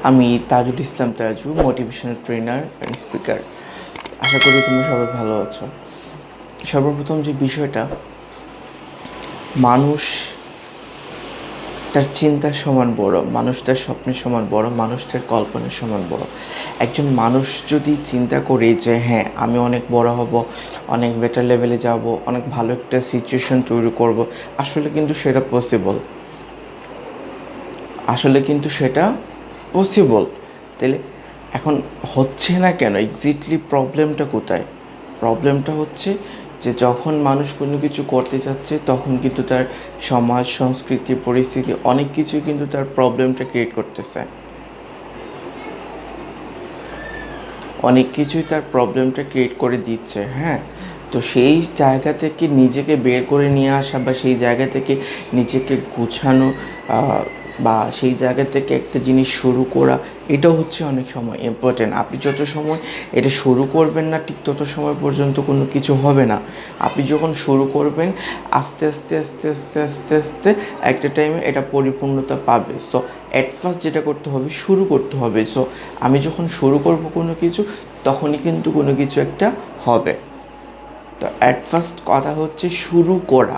আমি Tajul Islam Taju, motivational trainer and speaker. আশা করি তুমি সবাই ভালো আছো। সর্বপ্রথম যে বিষয়টা, মানুষ তার চিন্তার সমান বড়, মানুষ তার স্বপ্নের সমান বড়, মানুষ তার কল্পনার সমান বড়। একজন মানুষ যদি চিন্তা করে যে হ্যাঁ আমি অনেক বড় হব, অনেক বেটার লেভেলে যাব, অনেক ভালো একটা সিচুয়েশন তৈরি করব, আসলে কিন্তু সেটা পসিবল। তাহলে এখন হচ্ছে না কেন? এক্স্যাক্টলি প্রবলেমটা কোথায়? প্রবলেমটা হচ্ছে যে যখন মানুষ কোনো কিছু করতে যাচ্ছে তখন কিন্তু তার সমাজ, সংস্কৃতি, পরিস্থিতি অনেক কিছুই কিন্তু তার প্রবলেমটা ক্রিয়েট করতেছে, অনেক কিছুই তার প্রবলেমটা ক্রিয়েট করে দিচ্ছে। হ্যাঁ, তো সেই জায়গা থেকে নিজেকে বের করে নিয়ে আসা বা সেই জায়গা থেকে নিজেকে গুছানো, বা সেই জায়গা থেকে একটা জিনিস শুরু করা, এটা হচ্ছে অনেক সময় ইম্পর্টেন্ট। আপনি যত সময় এটা শুরু করবেন না, ঠিক তত সময় পর্যন্ত কোনো কিছু হবে না। আপনি যখন শুরু করবেন, আস্তে আস্তে আস্তে আস্তে আস্তে আস্তে একটা টাইমে এটা পরিপূর্ণতা পাবে। সো অ্যাট ফার্স্ট যেটা করতে হবে, শুরু করতে হবে। সো আমি যখন শুরু করব কোনো কিছু, তখনই কিন্তু কোনো কিছু একটা হবে। তো অ্যাট ফার্স্ট কথা হচ্ছে শুরু করা।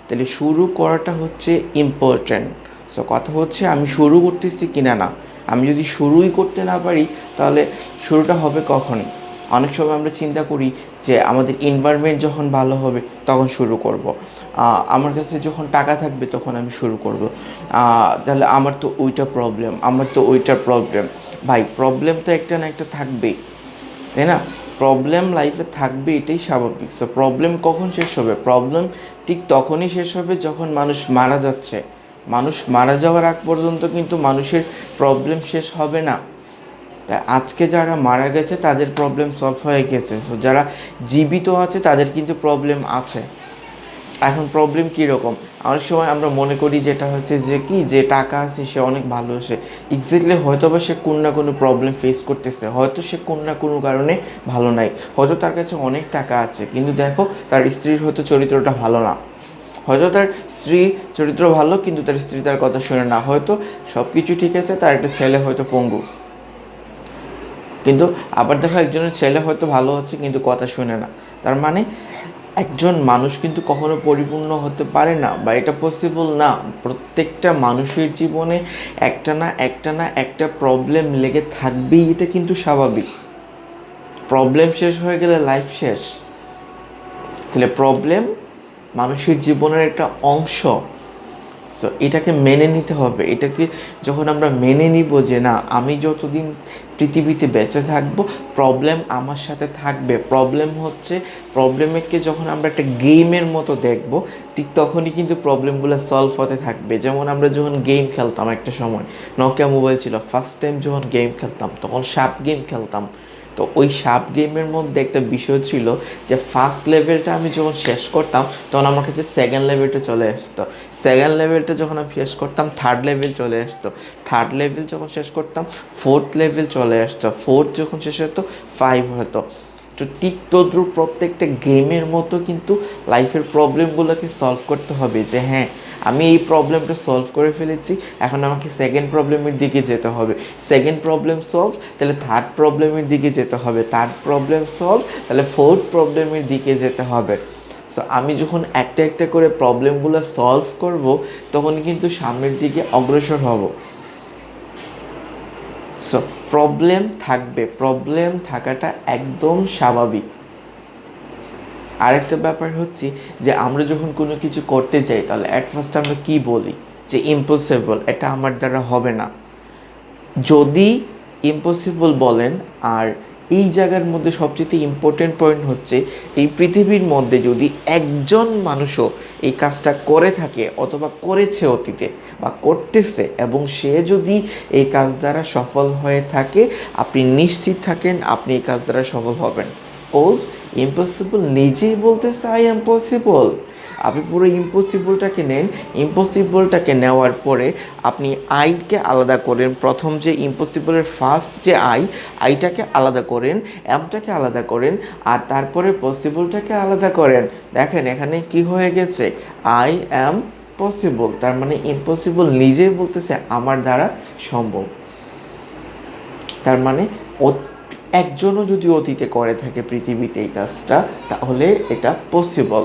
তাহলে শুরু করাটা হচ্ছে ইম্পর্ট্যান্ট। সো কথা হচ্ছে আমি শুরু করতেছি কিনা না। আমি যদি শুরুই করতে না পারি, তাহলে শুরুটা হবে কখন? অনেক সময় আমরা চিন্তা করি যে আমাদের এনভায়রনমেন্ট যখন ভালো হবে তখন শুরু করব, আমার কাছে যখন টাকা থাকবে তখন আমি শুরু করব। তাহলে আমার তো ওইটা প্রবলেম। ভাই, প্রবলেম তো একটা না একটা থাকবেই, তাই না? প্রবলেম লাইফে থাকবে, এটাই স্বাভাবিক। সো প্রবলেম কখন শেষ হবে? প্রবলেম ঠিক তখনই শেষ হবে যখন মানুষ মারা যাচ্ছে। মানুষ মারা যাওয়ার আগ পর্যন্ত কিন্তু মানুষের প্রবলেম শেষ হবে না। তাই আজকে যারা মারা গেছে তাদের প্রবলেম সলভ হয়ে গেছে। সো যারা জীবিত আছে তাদের কিন্তু প্রবলেম আছে। এখন প্রবলেম কীরকম? অনেক সময় আমরা মনে করি যেটা হচ্ছে যে টাকা আছে সে অনেক ভালো, সে এক্স্যাক্টলি হয়তো বা সে কোনো না কোনো প্রবলেম ফেস করতেছে, হয়তো সে কোনো না কোনো কারণে ভালো নাই, হয়তো তার কাছে অনেক টাকা আছে কিন্তু দেখো তার স্ত্রীর হয়তো চরিত্রটা ভালো না, হয়তো তার স্ত্রী চরিত্র ভালো কিন্তু তার স্ত্রী তার কথা শোনে না, হয়তো সব কিছু ঠিক আছে, তার একটা ছেলে হয়তো পঙ্গু। কিন্তু আবার দেখো একজনের ছেলে হয়তো ভালো আছে কিন্তু কথা শোনে না। তার মানে একজন মানুষ কিন্তু কখনো পরিপূর্ণ হতে পারে না, বা এটা পসিবল না। প্রত্যেকটা মানুষের জীবনে একটা না একটা প্রবলেম লেগে থাকবেই, এটা কিন্তু স্বাভাবিক। প্রবলেম শেষ হয়ে গেলে লাইফ শেষ। তাহলে প্রবলেম মানুষের জীবনের একটা অংশ। সো এটাকে মেনে নিতে হবে। এটাকে যখন আমরা মেনে নিব যে না, আমি যতদিন পৃথিবীতে বেঁচে থাকবো প্রবলেম আমার সাথে থাকবে, প্রবলেমকে যখন আমরা একটা গেমের মতো দেখব, ঠিক তখনই কিন্তু প্রবলেমগুলো সলভ হতে থাকবে। যেমন আমরা যখন গেম খেলতাম একটা সময়, নকিয়া মোবাইল ছিল, ফার্স্ট টাইম যখন গেম খেলতাম তখন সাপ গেম খেলতাম। তো ওই সাপ গেমের মধ্যে একটা বিষয় ছিল যে ফার্স্ট লেভেলটা আমি যখন শেষ করতাম তখন আমার কাছে সেকেন্ড লেভেলটা চলে আসতো, সেকেন্ড লেভেলটা যখন আমি শেষ করতাম থার্ড লেভেল চলে আসতো, থার্ড লেভেল যখন শেষ করতাম ফোর্থ লেভেল চলে আসতো, ফোর্থ যখন শেষ হতো ফাইভ হতো। তো ঠিক তদ্রুপ প্রত্যেকটা গেমের মতো কিন্তু লাইফের প্রবলেমগুলোকে সলভ করতে হবে যে হ্যাঁ আমি এই প্রবলেমটা সলভ করে ফেলেছি, এখন আমাকে সেকেন্ড প্রবলেমের দিকে যেতে হবে, সেকেন্ড প্রবলেম সলভ, তাহলে থার্ড প্রবলেমের দিকে যেতে হবে, থার্ড প্রবলেম সলভ, তাহলে ফোর্থ প্রবলেমের দিকে যেতে হবে। সো আমি যখন একটা একটা করে প্রবলেমগুলো সলভ করব তখন কিন্তু সামনের দিকে অগ্রসর হব। সো প্রবলেম থাকবে, প্রবলেম থাকাটা একদম স্বাভাবিক। আরেকটা ব্যাপার হচ্ছে যে আমরা যখন কোনো কিছু করতে যাই তাহলে অ্যাট ফার্স্ট আমরা কী বলি যে ইম্পসিবল, এটা আমার দ্বারা হবে না। যদি ইম্পসিবল বলেন, আর এই জায়গার মধ্যে সবচেয়ে ইম্পর্টেন্ট পয়েন্ট হচ্ছে এই পৃথিবীর মধ্যে যদি একজন মানুষও এই কাজটা করে থাকে অথবা করেছে অতীতে বা করতেছে এবং সে যদি এই কাজ দ্বারা সফল হয়ে থাকে, আপনি নিশ্চিত থাকেন আপনি এই কাজ দ্বারা সফল হবেন। কোজ ইম্পসিবল নিজেই বলতেছে আই এম পসিবল। আপনি পুরো ইম্পসিবলটাকে নেন, ইম্পসিবলটাকে নেওয়ার পরে আপনি আইকে আলাদা করেন, প্রথম যে ইম্পসিবলের ফার্স্ট যে আইটাকে আলাদা করেন, এমটাকে আলাদা করেন, আর তারপরে পসিবলটাকে আলাদা করেন। দেখেন এখানে কি হয়ে গেছে, আই অ্যাম পসিবল। তার মানে ইম্পসিবল নিজেই বলতেছে আমার দ্বারা সম্ভব। তার মানে একজনও যদি অতীতে করে থাকে পৃথিবীতে এই কাজটা, তাহলে এটা পসিবল।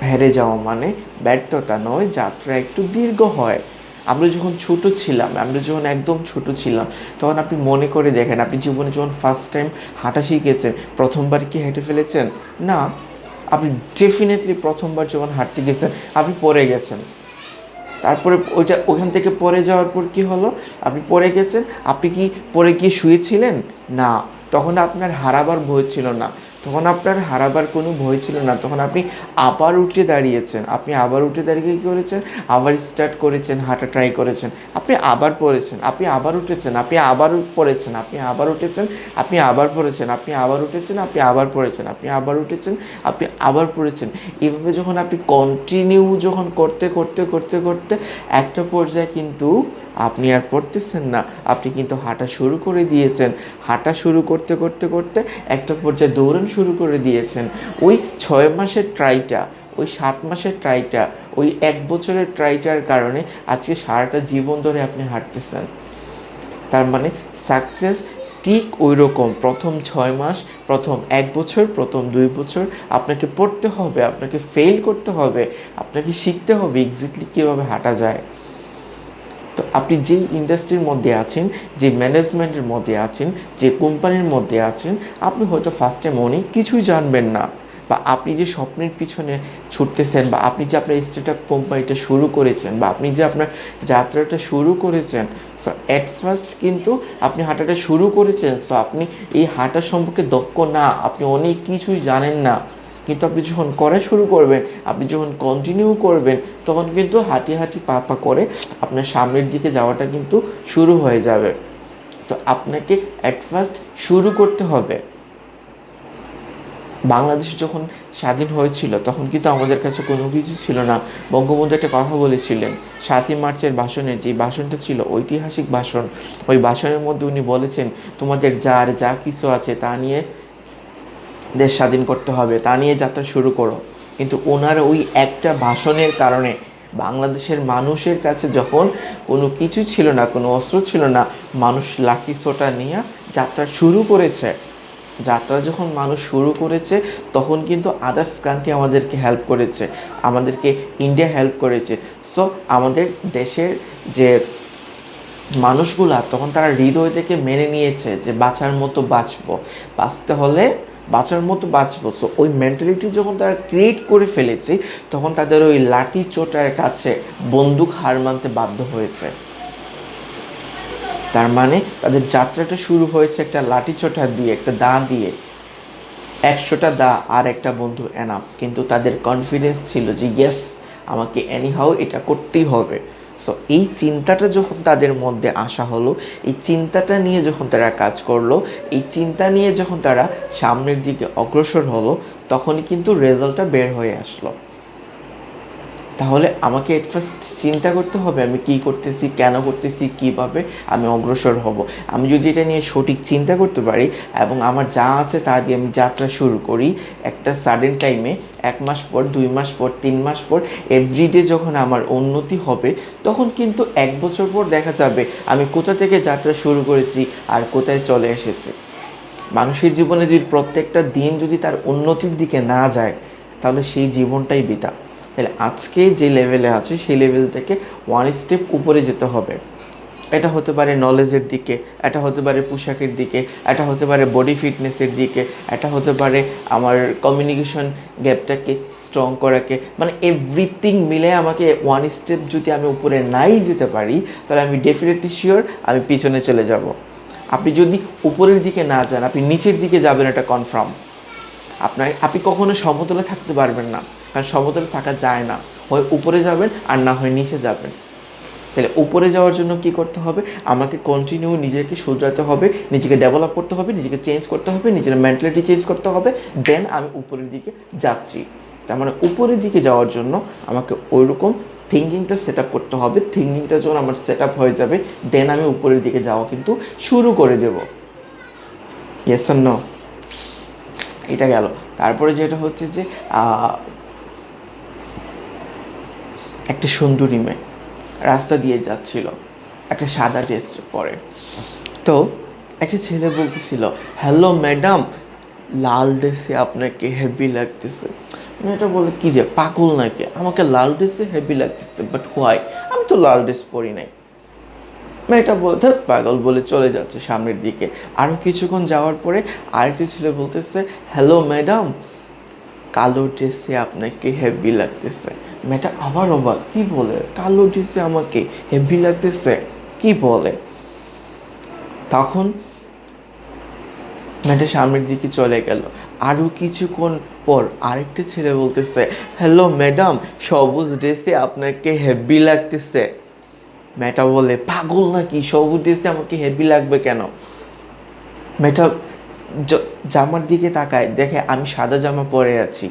হেরে যাওয়া মানে ব্যর্থতা নয়, যাত্রা একটু দীর্ঘ হয়। আমরা যখন ছোট ছিলাম, আমরা যখন একদম ছোট ছিলাম, তখন আপনি মনে করে দেখেন, আপনি জীবনে যখন ফার্স্ট টাইম হাঁটা শিখেছেন, প্রথমবার কি হেঁটে ফেলেছেন? না। আপনি ডেফিনেটলি প্রথমবার যখন হাঁটতে গেছেন, আপনি পড়ে গেছেন। তারপরে ওখান থেকে পড়ে যাওয়ার পর কি হলো? আপনি পড়ে গেছেন, আপনি কি পড়ে গিয়ে শুয়েছিলেন? না। তখন আপনার হারাবার ভয় ছিল না, তখন আপনার হারাবার কোনো ভয় ছিল না, তখন আপনি আবার উঠে দাঁড়িয়েছেন। আপনি আবার উঠে দাঁড়িয়ে কী করেছেন? আবার স্টার্ট করেছেন, হাঁটা ট্রাই করেছেন, আপনি আবার পড়েছেন, আপনি আবার উঠেছেন, আপনি আবার পড়েছেন, আপনি আবার উঠেছেন, আপনি আবার পড়েছেন, আপনি আবার উঠেছেন, আপনি আবার পড়েছেন, আপনি আবার উঠেছেন, আপনি আবার পড়েছেন। এভাবে যখন আপনি কন্টিনিউ যখন করতে করতে করতে করতে একটা পর্যায়ে কিন্তু আপনি আর পড়তেছেন না, আপনি কিন্তু হাঁটা শুরু করে দিয়েছেন। হাঁটা শুরু করতে করতে করতে একটা পর্যায়ে দৌড়ানো শুরু করে দিয়েছেন। ওই 6 মাসের ট্রাইটা, ওই 7 মাসের ট্রাইটা, ওই 1 বছরের ট্রাইটার কারণে আজকে সারাটা জীবন ধরে আপনি হাঁটতেছেন। তার মানে সাকসেস ঠিক ওই রকম, প্রথম 6 মাস, প্রথম 1 বছর, প্রথম 2 বছর আপনাকে পড়তে হবে, আপনাকে ফেল করতে হবে, আপনাকে শিখতে হবে এক্স্যাক্টলি কীভাবে হাঁটা যায়। তো আপনি যেই ইন্ডাস্ট্রির মধ্যে আছেন, যে ম্যানেজমেন্টের মধ্যে আছেন, যে কোম্পানির মধ্যে আছেন, আপনি হয়তো ফার্স্ট টাইম অনেক কিছুই জানবেন না, বা আপনি যে স্বপ্নের পিছনে ছুটতেছেন, বা আপনি যে আপনার স্টার্টআপ কোম্পানিটা শুরু করেছেন, বা আপনি যে আপনার যাত্রাটা শুরু করেছেন, সো অ্যাট ফার্স্ট কিন্তু আপনি হাঁটাটা শুরু করেছেন, সো আপনি এই হাঁটা সম্পর্কে দক্ষ না, আপনি অনেক কিছুই জানেন না। কিন্তু আপনি যখন করা শুরু করবেন, আপনি যখন কন্টিনিউ করবেন, তখন কিন্তু হাঁটি হাঁটি পা পা করে আপনার সামনের দিকে যাওয়াটা কিন্তু শুরু হয়ে যাবে। সো আপনাকে অ্যাট ফার্স্ট শুরু করতে হবে। বাংলাদেশ যখন স্বাধীন হয়েছিল, তখন কিন্তু আমাদের কাছে কোনো কিছু ছিল না। বঙ্গবন্ধু একটা কথা বলেছিলেন 7ই মার্চের ভাষণের, যে ভাষণটা ছিল ঐতিহাসিক ভাষণ, ওই ভাষণের মধ্যে উনি বলেছেন, তোমাদের যা কিছু আছে তা নিয়ে দেশ স্বাধীন করতে হবে, তা নিয়ে যাত্রা শুরু করো। কিন্তু ওনার ওই একটা ভাষণের কারণে বাংলাদেশের মানুষের কাছে যখন কোনো কিছু ছিল না, কোনো অস্ত্র ছিল না, মানুষ লাঠি সোঁটা নিয়ে যাত্রা শুরু করেছে। যাত্রা যখন মানুষ শুরু করেছে, তখন কিন্তু আদার্স কান্ট্রি আমাদেরকে হেল্প করেছে, আমাদেরকে ইন্ডিয়া হেল্প করেছে। সো আমাদের দেশের যে মানুষগুলা, তখন তারা হৃদয় থেকে মেনে নিয়েছে যে বাঁচার মতো বাঁচবো, বাঁচতে হলে বাঁচার মতো বাঁচবো। সো ওই মেন্টালিটি যখন তারা ক্রিয়েট করে ফেলেছে, তখন তাদের ওই লাঠি চোটার কাছে বন্দুক হার মানতে বাধ্য হয়েছে। তার মানে তাদের যাত্রাটা শুরু হয়েছে একটা লাঠি চোটা দিয়ে, একটা দা দিয়ে। 100টা দা আর একটা বন্ধু এনাফ, কিন্তু তাদের কনফিডেন্স ছিল যে ইয়েস, আমাকে এনিহাউ এটা করতেই হবে। সো এই চিন্তাটা যখন তাদের মধ্যে আসা হলো, এই চিন্তাটা নিয়ে যখন তারা কাজ করলো, এই চিন্তা নিয়ে যখন তারা সামনের দিকে অগ্রসর হলো, তখনই কিন্তু রেজাল্টটা বের হয়ে আসলো। তাহলে আমাকে এট ফার্স্ট চিন্তা করতে হবে আমি কী করতেছি, কেন করতেছি, কীভাবে আমি অগ্রসর হব। আমি যদি এটা নিয়ে সঠিক চিন্তা করতে পারি এবং আমার যা আছে তা দিয়ে আমি যাত্রা শুরু করি, একটা সাডেন টাইমে 1 মাস পর, 2 মাস পর, 3 মাস পর, এভরিডে যখন আমার উন্নতি হবে, তখন কিন্তু 1 বছর পর দেখা যাবে আমি কোথা থেকে যাত্রা শুরু করেছি আর কোথায় চলে এসেছি। মানুষের জীবনে যদি প্রত্যেকটা দিন যদি তার উন্নতির দিকে না যায়, তাহলে সেই জীবনটাই বৃথা। তাহলে আজকে যে লেভেলে আছে, সেই লেভেল থেকে 1 স্টেপ উপরে যেতে হবে। এটা হতে পারে নলেজের দিকে, এটা হতে পারে পোশাকের দিকে, এটা হতে পারে বডি ফিটনেসের দিকে, এটা হতে পারে আমার কমিউনিকেশন গ্যাপটাকে স্ট্রং করাকে, মানে এভরিথিং মিলে আমাকে 1 স্টেপ যদি আমি উপরে নাই যেতে পারি, তাহলে আমি ডেফিনেটলি শিওর আমি পিছনে চলে যাব। আপনি যদি উপরের দিকে না যান, আপনি নিচের দিকে যাবেন, এটা কনফার্ম। আপনি কখনো সমতলে থাকতে পারবেন না, কারণ সমতলে থাকা যায় না। হয় উপরে যাবেন আর না হয় নিচে যাবেন। তাহলে উপরে যাওয়ার জন্য কি করতে হবে? আমাকে কন্টিনিউ নিজেকে শুধরাতে হবে, নিজেকে ডেভেলপ করতে হবে, নিজেকে চেঞ্জ করতে হবে, নিজের মেন্টালিটি চেঞ্জ করতে হবে, দেন আমি উপরের দিকে যাচ্ছি। তার মানে উপরের দিকে যাওয়ার জন্য আমাকে ওইরকম থিঙ্কিংটা সেট আপ করতে হবে। থিঙ্কিংটা যখন আমার সেট আপ হয়ে যাবে, দেন আমি উপরের দিকে যাওয়া কিন্তু শুরু করে দেব। Yes or no? এটা গেল। তারপরে যেটা হচ্ছে যে একটা সুন্দরী মেয়ে রাস্তা দিয়ে যাচ্ছিল, একটা সাদা ড্রেস পরে। তো একটা ছেলে বলতেছিল, হ্যালো ম্যাডাম, লাল ড্রেসে আপনাকে হেভি লাগতেছে। মেয়েটা বলে, কি রে পাগল নাকি, আমাকে লাল ড্রেসে হেভি লাগতেছে, বাট হোয়াই, আমি তো লাল ড্রেস পরি নাই। মেয়েটা বলে, ধ্যাৎ পাগল, বলে চলে যাচ্ছে সামনের দিকে। আরও কিছুক্ষণ যাওয়ার পরে আরেকটি ছেলে বলতেছে, হ্যালো ম্যাডাম, কালো ড্রেসে আপনাকে হেভি লাগতেছে। মেয়েটা আবার অবাক, কি বলে, কালো ড্রেসে আমাকে হেভি লাগতেছে, কি বলে? তখন মেয়েটা সামনের দিকে চলে গেল। আরও কিছুক্ষণ পর আরেকটা ছেলে বলতেছে, হ্যালো ম্যাডাম, সবুজ ড্রেসে আপনাকে হেভি লাগতেছে। মেয়েটা বলে, পাগল নাকি, সবুজ ড্রেসে আমাকে হেভি লাগবে কেন? মেয়েটা জামার দিকে তাকায়, দেখে আমি সাদা জামা পরে আছি,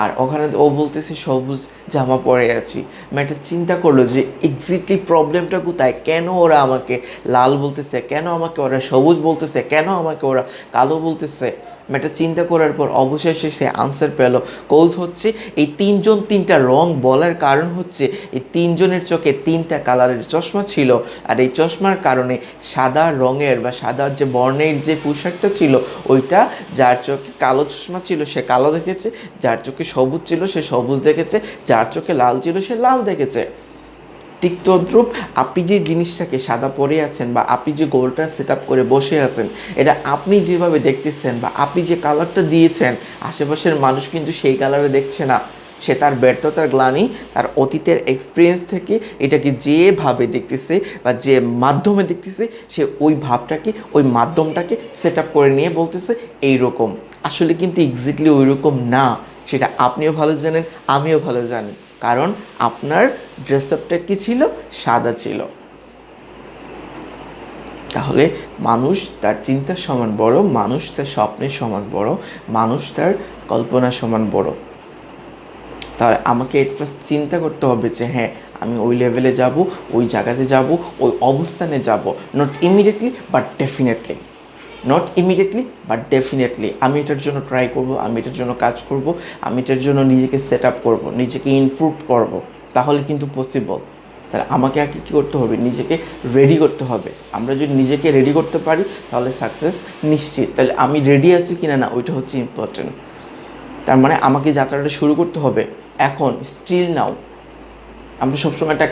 আর ওখানে ও বলতেছে সবুজ জামা পরে আছি। মেয়েটা চিন্তা করলো যে এক্স্যাক্টলি প্রবলেমটা কোথায়, কেন ওরা আমাকে লাল বলতেছে, কেন আমাকে ওরা সবুজ বলতেছে, কেন আমাকে ওরা কালো বলতেছে। মেয়েটা চিন্তা করার পর অবশেষে সে আনসার পেল। কজ হচ্ছে এই তিনজন তিনটা রং বলার কারণ হচ্ছে এই তিনজনের চোখে তিনটা কালারের চশমা ছিল, আর এই চশমার কারণে সাদা রঙের বা সাদা যে বর্ণের যে পোশাকটা ছিল ওইটা, যার চোখে কালো চশমা ছিল সে কালো দেখেছে, যার চোখে সবুজ ছিল সে সবুজ দেখেছে, যার চোখে লাল ছিল সে লাল দেখেছে। ঠিক তদ্রূপ আপনি যে জিনিসটাকে সাদা পরে আছেন বা আপনি যে গোলটা সেট আপ করে বসে আছেন, এটা আপনি যেভাবে দেখতেছেন বা আপনি যে কালারটা দিয়েছেন, আশেপাশের মানুষ কিন্তু সেই কালারে দেখছে না। সে তার ব্যর্থতার গ্লানি, তার অতীতের এক্সপিরিয়েন্স থেকে এটাকে যেভাবে দেখতেছে বা যে মাধ্যমে দেখতেছে, সে ওই ভাবটাকে, ওই মাধ্যমটাকে সেট আপ করে নিয়ে বলতেছে এইরকম। আসলে কিন্তু এক্স্যাক্টলি ওই রকম না, সেটা আপনিও ভালো জানেন, আমিও ভালো জানি। কারণ আপনার ড্রেস আপটা কী ছিল, সাদা ছিল। তাহলে মানুষ তার চিন্তার সমান বড়, মানুষ তার স্বপ্নের সমান বড়, মানুষ তার কল্পনার সমান বড়। তাহলে আমাকে এট ফার্স্ট চিন্তা করতে হবে যে হ্যাঁ, আমি ওই লেভেলে যাব, ওই জায়গাতে যাব, ওই অবস্থানে যাব। Not immediately but definitely, not immediately but definitely আমি এটার জন্য ট্রাই করব, আমি এটার জন্য কাজ করব, আমি এটার জন্য নিজেকে সেট আপ করবো, নিজেকে ইমপ্রুভ করব। তাহলে কিন্তু পসিবল। তাহলে আমাকে আগে কী করতে হবে, নিজেকে রেডি করতে হবে। আমরা যদি নিজেকে রেডি করতে পারি তাহলে সাকসেস নিশ্চিত। তাহলে আমি রেডি আছি কিনা না, ওইটা হচ্ছে ইম্পর্টেন্ট। তার মানে আমাকে যাত্রাটা শুরু করতে হবে এখন, স্টিল নাও। আমরা সবসময় একটা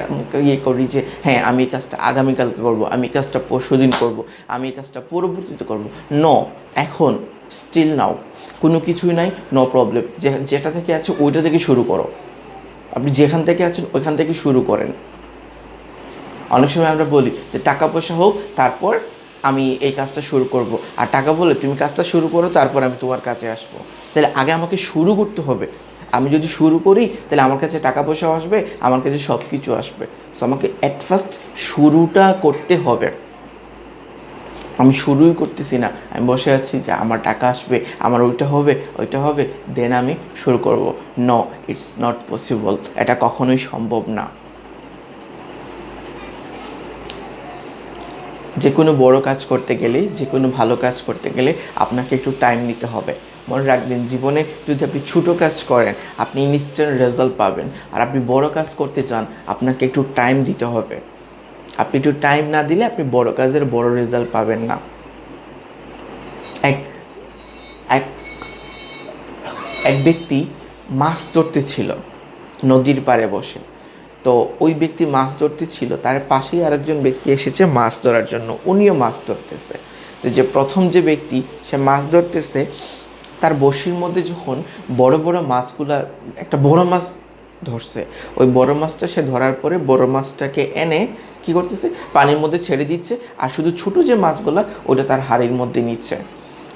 ইয়ে করি যে হ্যাঁ আমি এই কাজটা আগামীকালকে করবো, আমি এই কাজটা পরশুদিন করবো, আমি এই কাজটা পরবর্তীতে করবো। নো, এখন, স্টিল নাও। কোনো কিছুই নাই, নো প্রবলেম। যেটা থেকে আছে ওইটা থেকে শুরু করো। আপনি যেখান থেকে আছেন ওইখান থেকে শুরু করেন। অনেক সময় আমরা বলি যে টাকা পয়সা হোক তারপর আমি এই কাজটা শুরু করব, আর টাকা বলে তুমি কাজটা শুরু করো তারপর আমি তোমার কাছে আসবো। তাহলে আগে আমাকে শুরু করতে হবে। আমি যদি শুরু করি তাহলে আমার কাছে টাকা পয়সাও আসবে, আমার কাছে সব কিছু আসবে। সো আমাকে অ্যাট ফার্স্ট শুরুটা করতে হবে। আমি শুরুই করতেছি না, আমি বসে আছি যে আমার টাকা আসবে, আমার ওইটা হবে, ওইটা হবে, দেন আমি শুরু করব। No, it's not possible. এটা কখনোই সম্ভব না। যে কোনো বড় কাজ করতে গেলে, যে কোনো ভালো কাজ করতে গেলে আপনাকে একটু টাইম নিতে হবে। মনে রাখবেন, জীবনে যদি আপনি ছোটো কাজ করেন আপনি ইনস্ট্যান্ট রেজাল্ট পাবেন, আর আপনি বড় কাজ করতে চান আপনাকে একটু টাইম দিতে হবে। আপনি একটু টাইম না দিলে আপনি বড় কাজের বড় রেজাল্ট পাবেন না। এক এক এক ব্যক্তি মাছ ধরতে ছিল নদীর পাড়ে বসে। তো ওই ব্যক্তি মাছ ধরতে ছিল, তার পাশেই আরেকজন ব্যক্তি এসেছে মাছ ধরার জন্য, উনিও মাছ ধরতেছে। তো যে প্রথম যে ব্যক্তি সে মাছ ধরতেছে, তার বড়শির মধ্যে যখন বড় বড় মাছগুলা, একটা বড় মাছ ধরছে, ওই বড় মাছটা সে ধরার পরে বড় মাছটাকে এনে কী করতেছে, পানির মধ্যে ছেড়ে দিচ্ছে, আর শুধু ছোটো যে মাছগুলা ওটা তার হাড়ির মধ্যে নিচ্ছে।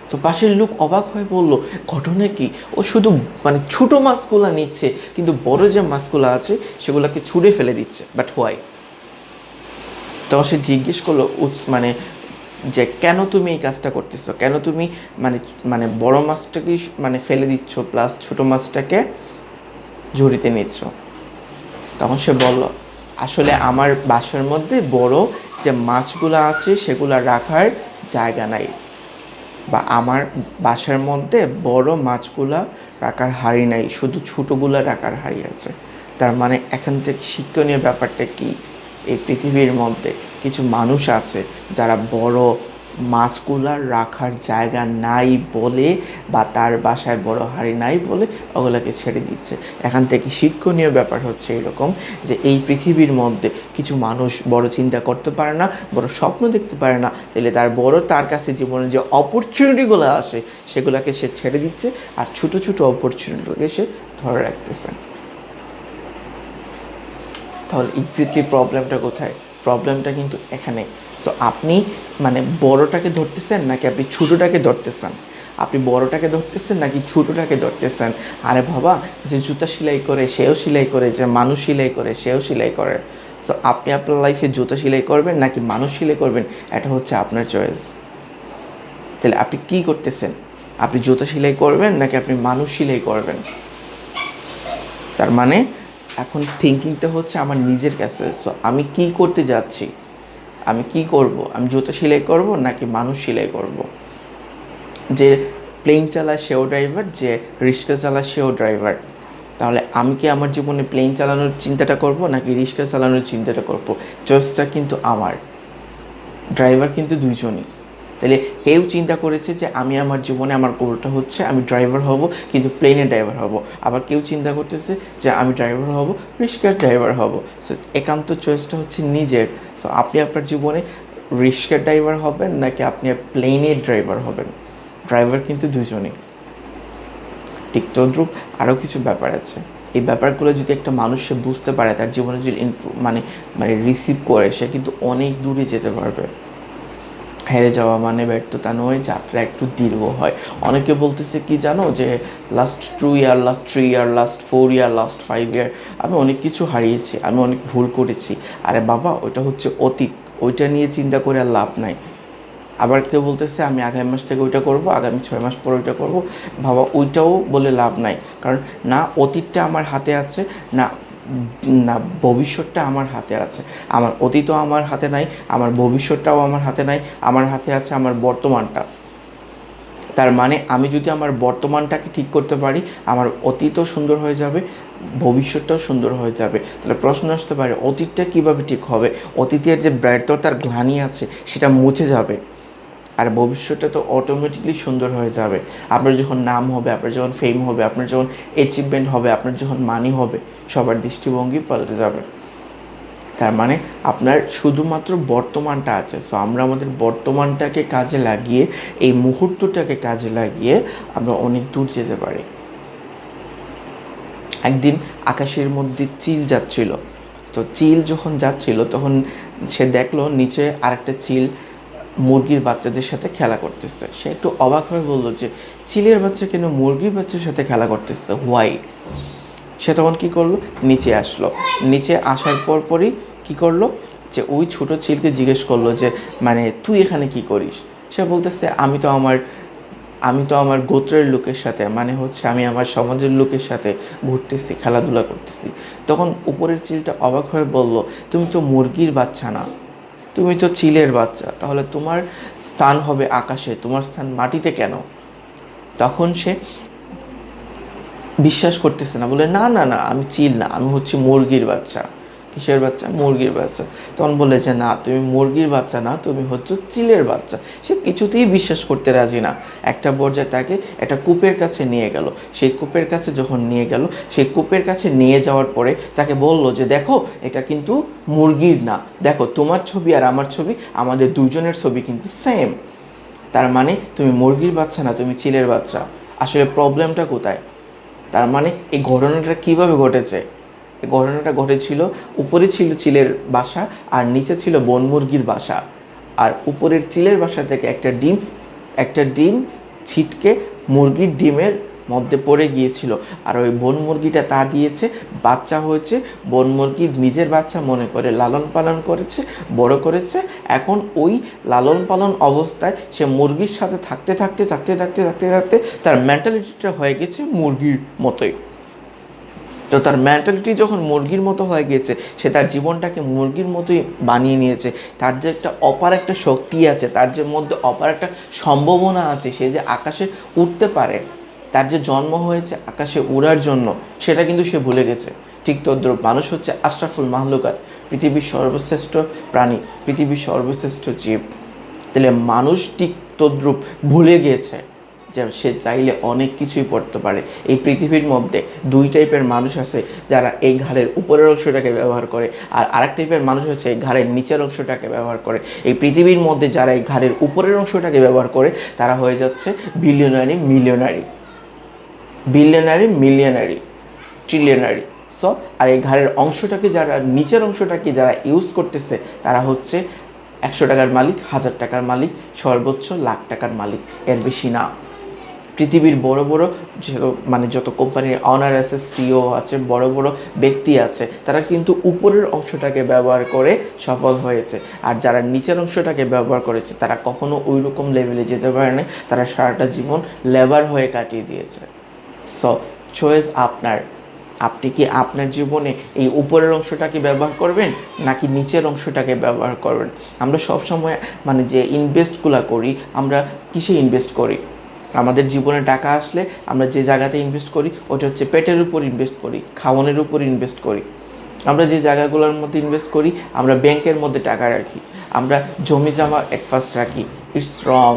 তো পাশের লোক অবাক হয়ে বলল, ঘটনা কি, ও শুধু মানে ছোটো মাছগুলো নিচ্ছে কিন্তু বড় যে মাছগুলো আছে সেগুলোকে ছুঁড়ে ফেলে দিচ্ছে, বাট হোয়াই? তো সে জিজ্ঞেস করলো মানে যে কেন তুমি এই কাজটা করতেছো, কেন তুমি মানে মানে বড় মাছটাকে মানে ফেলে দিচ্ছ প্লাস ছোটো মাছটাকে ঝুড়িতে নিচ্ছ? তখন সে বলল, আসলে আমার বাসার মধ্যে বড় যে মাছগুলো আছে সেগুলো রাখার জায়গা নাই, বা আমার বাসার মধ্যে বড় মাছগুলা রাখার হাঁড়ি নাই, শুধু ছোটোগুলা রাখার হাঁড়ি আছে। তার মানে এখান থেকে শিক্ষণীয় ব্যাপারটা কি, এই পৃথিবীর মধ্যে কিছু মানুষ আছে যারা বড় মাস্কুলার রাখার জায়গা নাই বলে বা তার বাসায় বড় হাড়ি নাই বলে ওগুলোকে ছেড়ে দিচ্ছে। এখান থেকে শিক্ষণীয় ব্যাপার হচ্ছে এরকম যে এই পৃথিবীর মধ্যে কিছু মানুষ বড় চিন্তা করতে পারে না, বড় স্বপ্ন দেখতে পারে না, তাহলে তার কাছে জীবনে যে অপরচুনিটিগুলো আসে সেগুলোকে সে ছেড়ে দিচ্ছে, আর ছোটো ছোটো অপরচুনিটিগুলোকে সে ধরে রাখতেছে। তাহলে এক্স্যাক্টলি প্রবলেমটা কোথায়? প্রবলেমটা কিন্তু এখানে। সো আপনি মানে বড়টাকে ধরতেছেন নাকি আপনি ছোটোটাকে ধরতেছেন? আপনি বড়টাকে ধরতেছেন নাকি ছোটোটাকে ধরতেছেন? আরে বাবা, যে জুতা সেলাই করে সেও সেলাই করে, যে মানুষ সেলাই করে সেও সেলাই করে। সো আপনি আপনার লাইফে জুতা সেলাই করবেন নাকি মানুষ সেলাই করবেন, এটা হচ্ছে আপনার চয়েস। তাহলে আপনি কী করতেছেন? আপনি জুতা সেলাই করবেন নাকি আপনি মানুষ সেলাই করবেন? তার মানে এখন থিঙ্কিংটা হচ্ছে আমার নিজের কাছে। সো আমি কি করতে যাচ্ছি, আমি কি করব? আমি জুতো সেলাই করব নাকি মানুষ সেলাই করব? যে প্লেন চালায় সেও ড্রাইভার, যে রিক্সা চালায় সেও ড্রাইভার। তাহলে আমি কি আমার জীবনে প্লেন চালানোর চিন্তাটা করব নাকি রিক্সা চালানোর চিন্তাটা করব? চয়েসটা কিন্তু আমার, ড্রাইভার কিন্তু দুইজনই। তাহলে কেউ চিন্তা করেছে যে আমি আমার জীবনে আমার গোলটা হচ্ছে আমি ড্রাইভার হব, কিন্তু প্লেনের ড্রাইভার হব। আবার কেউ চিন্তা করতেছে যে আমি ড্রাইভার হব, রিক্সার ড্রাইভার হব। সো একান্ত চয়েসটা হচ্ছে নিজের। সো আপনি আপনার জীবনে রিক্সার ড্রাইভার হবেন নাকি আপনি প্লেনের ড্রাইভার হবেন? ড্রাইভার কিন্তু দুজনই। ঠিক তদ্রূপ আরও কিছু ব্যাপার আছে। এই ব্যাপারগুলো যদি একটা মানুষ সে বুঝতে পারে, তার জীবনে যদি মানে মানে রিসিভ করে, সে কিন্তু অনেক দূরে যেতে পারবে। হেরে যাওয়া মানে ব্যর্থতা নয়, যাত্রা একটু দীর্ঘ হয়। অনেকে বলতেছে কি জানো, যে লাস্ট 2 ইয়ার, লাস্ট 3 ইয়ার, লাস্ট 4 ইয়ার, লাস্ট 5 ইয়ার আমি অনেক কিছু হারিয়েছি, আমি অনেক ভুল করেছি। আরে বাবা, ওইটা হচ্ছে অতীত, ওইটা নিয়ে চিন্তা করে আর লাভ নাই। আবার কেউ বলতেছে আমি আগামী মাস থেকে ওইটা করব, আগামী 6 মাস পর ওইটা করব। বাবা, ওইটাও বলে লাভ নাই, কারণ না অতীতটা আমার হাতে আছে, না না ভবিষ্যৎটা আমার হাতে আছে। আমার অতীতও আমার হাতে নাই, আমার ভবিষ্যৎটাও আমার হাতে নাই, আমার হাতে আছে আমার বর্তমানটা। তার মানে আমি যদি আমার বর্তমানটাকে ঠিক করতে পারি, আমার অতীতও সুন্দর হয়ে যাবে, ভবিষ্যৎটাও সুন্দর হয়ে যাবে। তাহলে প্রশ্ন আসতে পারে অতীতটা কীভাবে ঠিক হবে? অতীতের যে ব্যর্থতার গ্লানি আছে সেটা মুছে যাবে, আর ভবিষ্যৎটা তো অটোমেটিকলি সুন্দর হয়ে যাবে। আপনার যখন নাম হবে, আপনার যখন ফেম হবে, আপনার যখন অ্যাচিভমেন্ট হবে, আপনার যখন মানি হবে, সবার দৃষ্টিভঙ্গি পাল্টে যাবে। তার মানে আপনার শুধুমাত্র বর্তমানটা আছে। সো আমরা আমাদের বর্তমানটাকে কাজে লাগিয়ে, এই মুহূর্তটাকে কাজে লাগিয়ে আমরা অনেক দূর যেতে পারি। একদিন আকাশের মধ্যে চিল যাচ্ছিল, তো চিল যখন যাচ্ছিল তখন সে দেখলো নিচে আরেকটা চিল মুরগির বাচ্চাদের সাথে খেলা করতেছে। সে একটু অবাক হয়ে বলল যে চিলের বাচ্চা কেন মুরগির বাচ্চার সাথে খেলা করতেছে, হোয়াই? সে তখন কী করলো, নিচে আসলো। নিচে আসার পরই কী করলো, যে ওই ছোটো চিলকে জিজ্ঞেস করলো যে মানে তুই এখানে কি করিস? সে বলতেছে আমি তো আমার গোত্রের লোকের সাথে, মানে হচ্ছে আমি আমার সমাজের লোকের সাথে ঘুরতেছি, খেলাধুলা করতেছি। তখন উপরের চিলটা অবাক হয়ে বলল, তুমি তো মুরগির বাচ্চা না, তুমি তো চিলের বাচ্চা, তাহলে তোমার স্থান হবে আকাশে, তোমার স্থান মাটিতে কেন? তখন সে বিশ্বাস করতেছে না, বলে না না না, আমি চিল না, আমি হচ্ছে মুরগির বাচ্চা। কিসের বাচ্চা? মুরগির বাচ্চা। তখন বলে যে না, তুমি মুরগির বাচ্চা না, তুমি হচ্ছে চিলের বাচ্চা। সে কিছুতেই বিশ্বাস করতে রাজি না। একটা পর্যায়ে তাকে একটা কূপের কাছে নিয়ে গেল। সেই কূপের কাছে যখন নিয়ে গেল, সেই কূপের কাছে নিয়ে যাওয়ার পরে তাকে বলল যে দেখো, এটা কিন্তু মুরগির না, দেখো তোমার ছবি আর আমার ছবি, আমাদের দুজনের ছবি কিন্তু সেম। তার মানে তুমি মুরগির বাচ্চা না, তুমি চিলের বাচ্চা। আসলে প্রবলেমটা কোথায়? তার মানে এই ঘটনাটা কিভাবে ঘটেছে? এই ঘটনাটা ঘটেছিল, উপরে ছিল চিলের বাসা আর নিচে ছিল বন মুরগির বাসা। আর উপরের চিলের বাসা থেকে একটা ডিম ছিটকে মুরগির ডিমের মধ্যে পড়ে গিয়েছিল, আর ওই বন মুরগিটা তা দিয়েছে, বাচ্চা হয়েছে, বন মুরগির নিজের বাচ্চা মনে করে লালন পালন করেছে, বড় করেছে। এখন ওই লালন পালন অবস্থায় সে মুরগির সাথে থাকতে থাকতে থাকতে থাকতে থাকতে থাকতে তার মেন্টালিটিটা হয়ে গেছে মুরগির মতোই। তো তার মেন্টালিটি যখন মুরগির মতো হয়ে গেছে, সে তার জীবনটাকে মুরগির মতোই বানিয়ে নিয়েছে। তার যে একটা অপার একটা শক্তি আছে, তার যে মধ্যে অপার একটা সম্ভাবনা আছে, সে যে আকাশে উঠতে পারে, তার যে জন্ম হয়েছে আকাশে উড়ার জন্য, সেটা কিন্তু সে ভুলে গেছে। ঠিক তদ্রূপ মানুষ হচ্ছে আশরাফুল মাহলুকাত, পৃথিবীর সর্বশ্রেষ্ঠ প্রাণী, পৃথিবীর সর্বশ্রেষ্ঠ জীব। তাহলে মানুষ ঠিক তদ্রূপ ভুলে গিয়েছে যে সে চাইলে অনেক কিছুই করতে পারে। এই পৃথিবীর মধ্যে দুই টাইপের মানুষ আছে, যারা এই ঘাড়ের উপরের অংশটাকে ব্যবহার করে, আর আরেক টাইপের মানুষ হচ্ছে এই ঘাড়ের নিচের অংশটাকে ব্যবহার করে। এই পৃথিবীর মধ্যে যারা এই ঘাড়ের উপরের অংশটাকে ব্যবহার করে তারা হয়ে যাচ্ছে বিলিয়নারি, মিলিয়নারি, বিলিয়নারি, মিলিয়নারি, ট্রিলিয়নারি। সো আর এই ঘাড়ের অংশটাকে যারা, নিচের অংশটাকে যারা ইউজ করতেছে তারা হচ্ছে 100 টাকার মালিক, 1000 টাকার মালিক, সর্বোচ্চ লাখ টাকার মালিক, এর বেশি না। পৃথিবীর বড় বড় মানে যত কোম্পানির অনার আছে, সিও আছে, বড় বড় ব্যক্তি আছে, তারা কিন্তু উপরের অংশটাকে ব্যবহার করে সফল হয়েছে। আর যারা নিচের অংশটাকে ব্যবহার করেছে তারা কখনো ওই রকম লেভেলে যেতে পারে না, তারা সারাটা জীবন লেবার হয়ে কাটিয়ে দিয়েছে। সো চয়েস আপনার। আপনি কি আপনার জীবনে এই উপরের অংশটাকে ব্যবহার করবেন নাকি নিচের অংশটাকে ব্যবহার করবেন? আমরা সবসময় মানে যে ইনভেস্টগুলো করি, আমরা কিসে ইনভেস্ট করি? আমাদের জীবনে টাকা আসলে আমরা যে জায়গাতে ইনভেস্ট করি ওটা হচ্ছে পেটের উপর ইনভেস্ট করি, খাওয়ানোর উপর ইনভেস্ট করি। আমরা যে জায়গাগুলোর মধ্যে ইনভেস্ট করি, আমরা ব্যাংকের মধ্যে টাকা রাখি, আমরা জমি জমা ফার্স্ট রাখি, ইটস রং।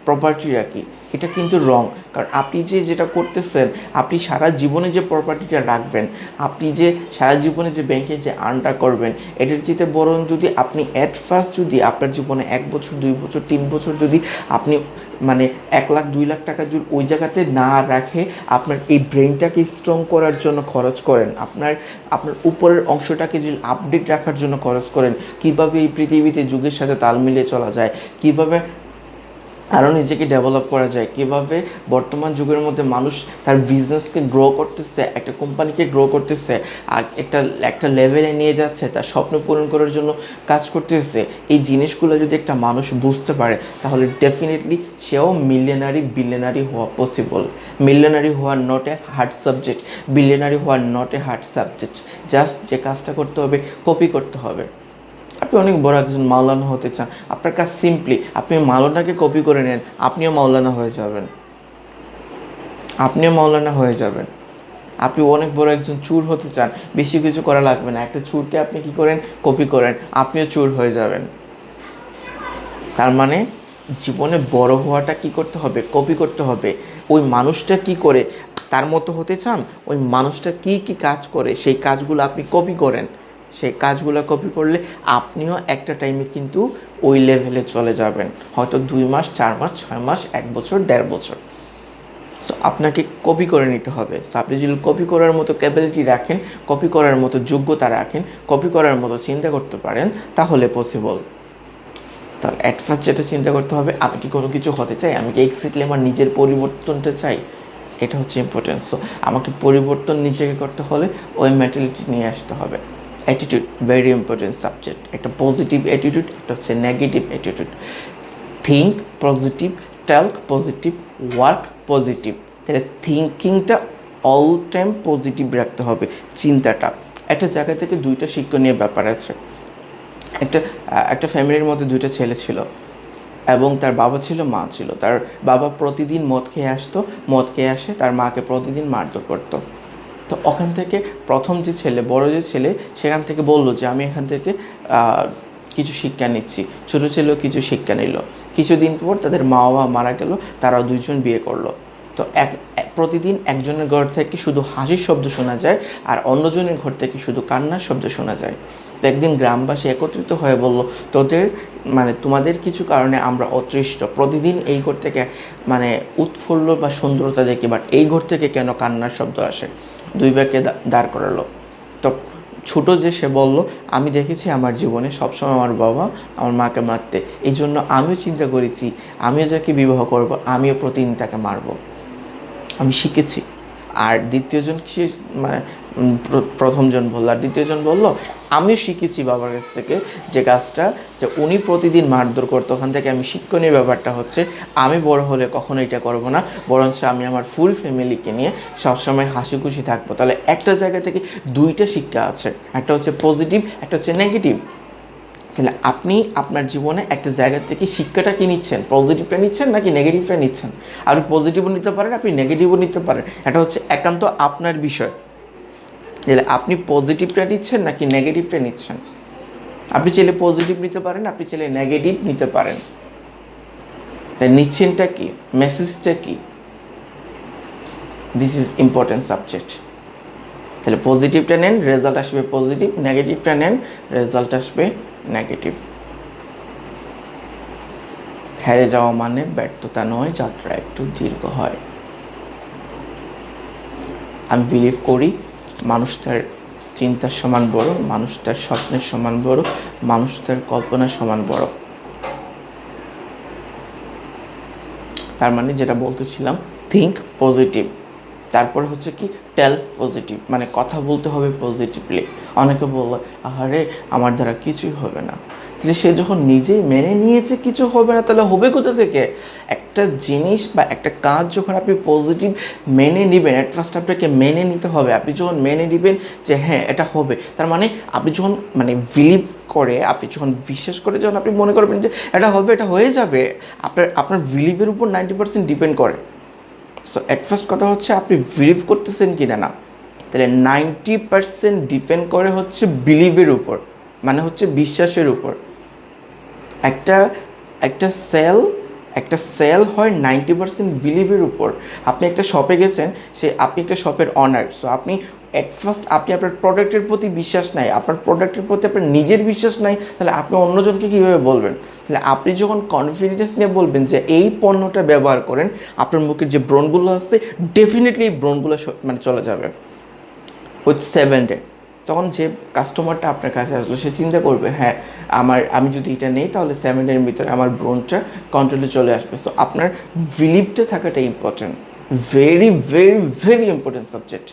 প্রপার্টি রাখি, এটা কিন্তু রং। কারণ আপনি যে যেটা করতেছেন, আপনি সারা জীবনে যে প্রপার্টিটা রাখবেন, আপনি যে সারা জীবনে যে ব্যাংকে যে আর্নটা করবেন, এটার চেয়ে বরং যদি আপনি অ্যাট ফার্স্ট যদি আপনার জীবনে 1 বছর, 2 বছর, 3 বছর যদি আপনি মানে 1 লাখ 2 লাখ টাকা যদি ওই জায়গাতে না রাখে আপনার এই ব্রেনটাকে স্ট্রং করার জন্য খরচ করেন, আপনার উপরের অংশটাকে যদি আপডেট রাখার জন্য খরচ করেন, কিভাবে এই পৃথিবীতে যুগের সাথে তাল মিলিয়ে চলা যায়, কিভাবে আরও নিজেকে ডেভেলপ করা যায়, কীভাবে বর্তমান যুগের মধ্যে মানুষ তার বিজনেসকে গ্রো করতেছে, একটা কোম্পানিকে গ্রো করতেছে, আর একটা লেভেলে নিয়ে যাচ্ছে, তার স্বপ্ন পূরণ করার জন্য কাজ করতেছে। এই জিনিসগুলো যদি একটা মানুষ বুঝতে পারে তাহলে ডেফিনেটলি সেও মিলিয়নারি, বিলিয়নারি হওয়া পসিবল। মিলিয়নারি হওয়ার নট এ হার্ড সাবজেক্ট, বিলিয়নারি হওয়ার not a hard subject. Just যে কাজটা করতে হবে, কপি করতে হবে। আপনি অনেক বড় একজন মাওলানা হতে চান, আপনার কাজ সিম্পলি আপনি মাওলানাকে কপি করে নেন, আপনিও মাওলানা হয়ে যাবেন, আপনিও মাওলানা হয়ে যাবেন। আপনি অনেক বড় একজন চোর হতে চান, বেশি কিছু করা লাগবে না, একটা চোরকে আপনি কি করেন, কপি করেন, আপনিও চোর হয়ে যাবেন। তার মানে জীবনে বড় হওয়াটা কি করতে হবে, কপি করতে হবে। ওই মানুষটা কি করে তার মতো হতে চান, ওই মানুষটা কি কি কাজ করে সেই কাজগুলো আপনি কপি করেন। সেই কাজগুলো কপি করলে আপনিও একটা টাইমে কিন্তু ওই লেভেলে চলে যাবেন, হয়তো 2 মাস, 4 মাস, 6 মাস, 1 বছর, 1.5 বছর। সো আপনাকে কপি করে নিতে হবে। সো আপনি যদি কপি করার মতো ক্যাপাবিলিটি রাখেন, কপি করার মতো যোগ্যতা রাখেন, কপি করার মতো চিন্তা করতে পারেন, তাহলে পসিবল। তাহলে অ্যাট ফার্স্ট যেটা চিন্তা করতে হবে, আমি কি কোনো কিছু হতে চাই, আমি কি এক্স্যাক্টলি আমার নিজের পরিবর্তনটা চাই, এটা হচ্ছে ইম্পর্টেন্স। সো আমাকে পরিবর্তন নিজেকে করতে হলে ওই মেন্টালিটি নিয়ে আসতে হবে। Attitude very important subject. একটা পজিটিভ অ্যাটিটিউড, একটা হচ্ছে negative attitude. Think positive, talc positive, work positive. তাহলে থিঙ্কিংটা অল টাইম পজিটিভ রাখতে হবে, চিন্তাটা। একটা জায়গা থেকে 2টা শিক্ষণীয় ব্যাপার আছে। একটা ফ্যামিলির মধ্যে 2টা ছেলে ছিল এবং তার বাবা ছিল, মা ছিল। তার বাবা প্রতিদিন মদ খেয়ে আসতো, মদ খেয়ে আসে তার মাকে প্রতিদিন মারধর করতো। তো ওখান থেকে প্রথম যে ছেলে, বড় যে ছেলে, সেখান থেকে বললো যে আমি এখান থেকে কিছু শিক্ষা নিচ্ছি। ছোটো ছেলেও কিছু শিক্ষা নিল। কিছুদিন পর তাদের মা বাবা মারা গেল, তারাও 2 জন বিয়ে করলো। তো প্রতিদিন একজনের ঘর থেকে শুধু হাসির শব্দ শোনা যায় আর অন্যজনের ঘর থেকে শুধু কান্নার শব্দ শোনা যায়। তো একদিন গ্রামবাসী একত্রিত হয়ে বলল, তোমাদের কিছু কারণে আমরা অতৃষ্ট, প্রতিদিন এই ঘর থেকে উৎফুল্ল বা সুন্দরতা দেখি, বাট এই ঘর থেকে কেন কান্নার শব্দ আসে? 2 ভাইকে দাঁড় করালো। তো ছোটো যে সে বলল, আমি দেখেছি আমার জীবনে সবসময় আমার বাবা আমার মাকে মারতে, এই জন্য আমিও চিন্তা করেছি আমিও যাকে বিবাহ করব আমিও প্রতিদিন তাকে মারব, আমি শিখেছি। আর দ্বিতীয়জন কি প্রথমজন বলল, আর দ্বিতীয়জন বলল আমিও শিখেছি বাবার কাছ থেকে যে কাজটা, যে উনি প্রতিদিন মারধর করতো, ওখান থেকে আমি শিক্ষণীয় ব্যাপারটা হচ্ছে আমি বড় হলে কখনো এটা করব না, বরঞ্চ আমি আমার ফুল ফ্যামিলিকে নিয়ে সবসময় হাসি খুশি থাকবো। তাহলে একটা জায়গা থেকে 2টা শিক্ষা আছে, একটা হচ্ছে পজিটিভ, একটা হচ্ছে নেগেটিভ। তাহলে আপনি আপনার জীবনে একটা জায়গা থেকে শিক্ষাটা কি নিচ্ছেন, পজিটিভটা নিচ্ছেন নাকি নেগেটিভটা নিচ্ছেন? আপনি পজিটিভও নিতে পারেন, আপনি নেগেটিভও নিতে পারেন, এটা হচ্ছে একান্ত আপনার বিষয়। তাহলে আপনি পজিটিভটা নিচ্ছেন নাকি নেগেটিভটা নিচ্ছেন? আপনি চাইলে পজিটিভ নিতে পারেন, আপনি চাইলে নেগেটিভ নিতে পারেন। তাই নিচ্ছেনটা কি, মেসেজটা কি, দিস ইজ ইম্পর্টেন্ট সাবজেক্ট। তাহলে পজিটিভটা নেন, রেজাল্ট আসবে পজিটিভ, নেগেটিভটা নেন, রেজাল্ট আসবে নেগেটিভ। হেরে যাওয়া মানে ব্যর্থতা নয়, যাত্রা একটু দীর্ঘ হয়। আমি বিলিভ করি মানুষ তার চিন্তার সমান বড়, মানুষ তার স্বপ্নের সমান বড়, মানুষ তার কল্পনার সমান বড়। তার মানে যেটা বলতেছিলাম, থিঙ্ক পজিটিভ, তারপর হচ্ছে কি টেল পজিটিভ, মানে কথা বলতে হবে পজিটিভলি। অনেকে বললো আহারে আমার দ্বারা কিছুই হবে না, তাহলে সে যখন নিজেই মেনে নিয়েছে কিছু হবে না, তাহলে হবে কোথা থেকে? একটা জিনিস বা একটা কাজ যখন আপনি পজিটিভ মেনে নেবেন, অ্যাট ফার্স্ট আপনাকে মেনে নিতে হবে। আপনি যখন মেনে নেবেন যে হ্যাঁ এটা হবে, তার মানে আপনি যখন মানে বিলিভ করে, আপনি যখন বিশ্বাস করে, যখন আপনি মনে করবেন যে এটা হবে, এটা হয়ে যাবে, আপনার বিলিভের উপর 90% ডিপেন্ড করে। সো অ্যাট ফার্স্ট কথা হচ্ছে আপনি বিলিভ করতেছেন কি না। তাহলে 90% ডিপেন্ড করে হচ্ছে বিলিভের উপর, মানে হচ্ছে বিশ্বাসের উপর। একটা সেল হয় 90% বিলিভের উপর। আপনি একটা শপে গেছেন, আপনি একটা শপের অনার, সো আপনি অ্যাট ফার্স্ট আপনি আপনার প্রোডাক্টের প্রতি বিশ্বাস নাই, আপনার প্রোডাক্টের প্রতি আপনার নিজের বিশ্বাস নাই, তাহলে আপনি অন্যজনকে কীভাবে বলবেন? তাহলে আপনি যখন কনফিডেন্স নিয়ে বলবেন যে এই পণ্যটা ব্যবহার করেন, আপনার মুখের যে ব্রণগুলো আছে ডেফিনেটলি এই ব্রণগুলো মানে চলে যাবে উইথ 7 ডে। তখন যে কাস্টমারটা আপনার কাছে আসলো সে চিন্তা করবে হ্যাঁ আমি যদি এটা নেই তাহলে 7 ডের ভিতরে আমার ব্রণটা কন্ট্রোলে চলে আসবে। সো আপনার বিলিভটা থাকাটা important, very very very important subject.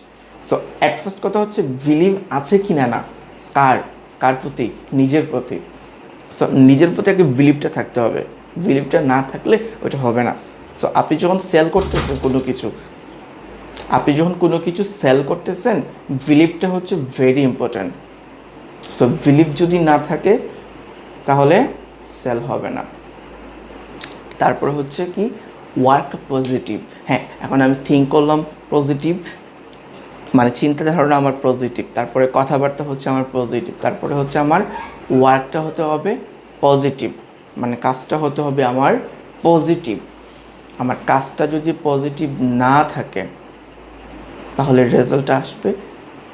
So at first কথা হচ্ছে বিলিভ আছে কি না, কার প্রতি? নিজের প্রতি। সো নিজের প্রতি আগে বিলিভটা থাকতে হবে, বিলিভটা না থাকলে ওইটা হবে না। সো আপনি যখন সেল করতেছেন কোনো কিছু সেল করতেছেন, বিলিভটা হচ্ছে ভেরি ইম্পর্ট্যান্ট। সো বিলিভ যদি না থাকে তাহলে সেল হবে না। তারপর হচ্ছে কি ওয়ার্ক পজিটিভ। হ্যাঁ, এখন আমি থিঙ্ক করলাম পজিটিভ, মানে চিন্তা ধারণা আমার পজিটিভ, তারপরে কথাবার্তা হচ্ছে আমার পজিটিভ, তারপরে হচ্ছে আমার ওয়ার্কটা হতে হবে পজিটিভ, মানে কাজটা হতে হবে আমার পজিটিভ। আমার কাজটা যদি পজিটিভ না থাকে তাহলে রেজাল্টটা আসবে